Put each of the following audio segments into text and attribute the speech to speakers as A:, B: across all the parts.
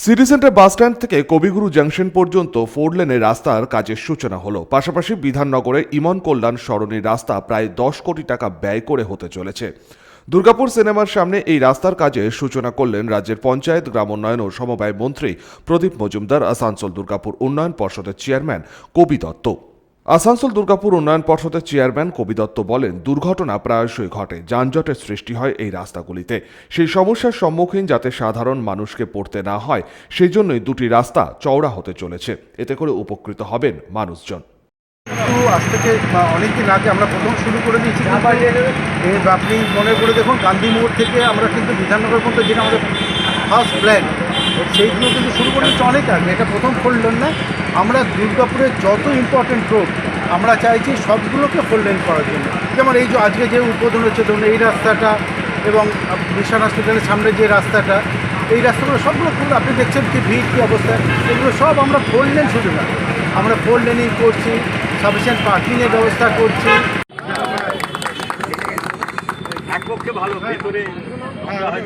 A: City centre bus stand থেকে কবিগুরু junction পর্যন্ত 4 লেনের রাস্তার কাজের সূচনা হলো। পাশাপাশি বিধাননগরের ইমন কল্যাণ সরণির রাস্তা প্রায় 10 কোটি টাকা ব্যয় করে হতে চলেছে। দুর্গাপুর সিনেমার সামনে এই রাস্তার কাজের সূচনা করলেন রাজ্যের পঞ্চায়েত, গ্রামোন্নয়ন ও সমবায় মন্ত্রী প্রদীপ মজুমদার, আসানসোল দুর্গাপুর উন্নয়ন পর্ষদের চেয়ারম্যান কবি দত্ত। আসানসোল দুর্গাপুর উন্নয়ন পর্ষদের চেয়ারম্যান কবি দত্ত বলেন, দুর্ঘটনা প্রায়শই ঘটে, যানজটের সৃষ্টি হয় এই রাস্তাগুলিতে। সেই সমস্যার সম্মুখীন যাতে সাধারণ মানুষকে পড়তে না হয়, সেই জন্যই দুটি রাস্তা চওড়া হতে চলেছে। এতে করে উপকৃত হবেন মানুষজন।
B: আজ থেকে অনেকদিন আগে আমরা প্রথম শুরু করে দিয়েছি। আপনি মনে করে দেখুন, গান্ধী মোড় থেকে আমরা কিন্তু বিধাননগর পর্যন্ত যেটা আমাদের ফার্স্ট প্ল্যান, সেইগুলো কিন্তু শুরু করে দিচ্ছি অনেক আগে। এটা প্রথম করলেন না, আমরা দুর্গাপুরের যত ইম্পর্টেন্ট রোড আমরা চাইছি সবগুলোকে 4 লেন করার জন্য। যেমন এই যে আজকে যে উদ্বোধন হচ্ছে, ধরুন এই রাস্তাটা এবং মিশন হসপিটালের সামনে যে রাস্তাটা, এই রাস্তাগুলো সবগুলো খুব, আপনি দেখছেন কি ভিড়, কী অবস্থা। এগুলো সব আমরা 4 লেন শুধু না, আমরা 4 লেনই করছি, সাফিসিয়েন্ট পার্কিংয়ের ব্যবস্থা করছি।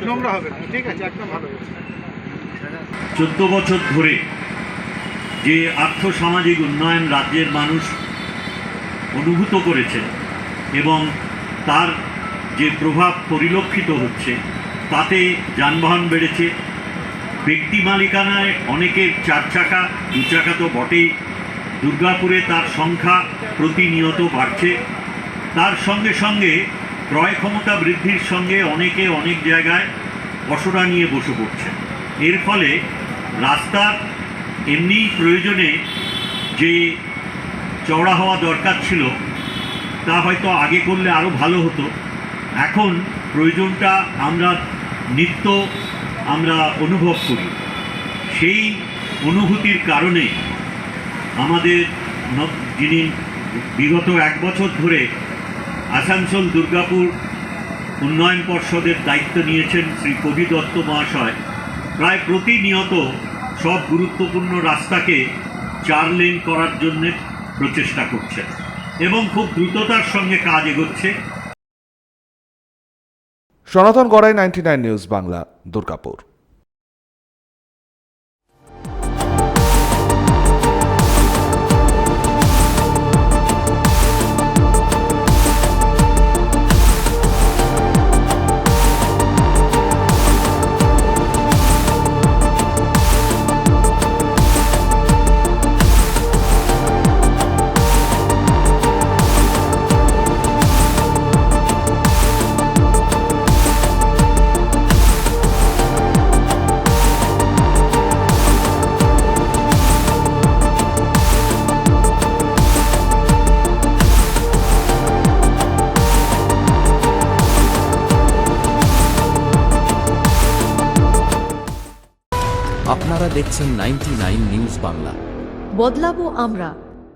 B: নোংরা হবে না, ঠিক আছে, একদম ভালো।
C: 14 বছর ধরে যে আর্থসামাজিক উন্নয়ন রাজ্যের মানুষ অনুভূত করেছেন এবং তার যে প্রভাব পরিলক্ষিত হচ্ছে, তাতে যানবাহন বেড়েছে। ব্যক্তি মালিকানায় অনেকের 4 চাকা 2 চাকা তো বটেই, দুর্গাপুরে তার সংখ্যা প্রতিনিয়ত বাড়ছে। তার সঙ্গে সঙ্গে ক্রয় ক্ষমতা বৃদ্ধির সঙ্গে অনেকে অনেক জায়গায় পসরা নিয়ে বসে পড়ছে। এর ফলে রাস্তার এমনি প্রয়োজনে যে চওড়া হওয়া দরকার ছিল, তা হয়তো আগে করলে আরও ভালো হতো। এখন প্রয়োজনটা নিত্য আমরা অনুভব করি। সেই অনুভূতির কারণে আমাদের যিনি বিগত 1 বছর ধরে আসানসোল দুর্গাপুর উন্নয়ন পর্ষদের দায়িত্ব নিয়েছেন শ্রী কবি দত্ত মহাশয়, প্রায় প্রতিনিয়ত সব গুরুত্বপূর্ণ রাস্তাকে 4 লেন করার জন্য প্রচেষ্টা করছেন এবং খুব দ্রুততার সঙ্গে কাজ এগোচ্ছে।
A: সনাতন গড়াই, 99 নিউজ বাংলা, দুর্গাপুর।
D: আপনারা দেখছেন 99 নিউজ বাংলা।
E: বদলাবো আমরা।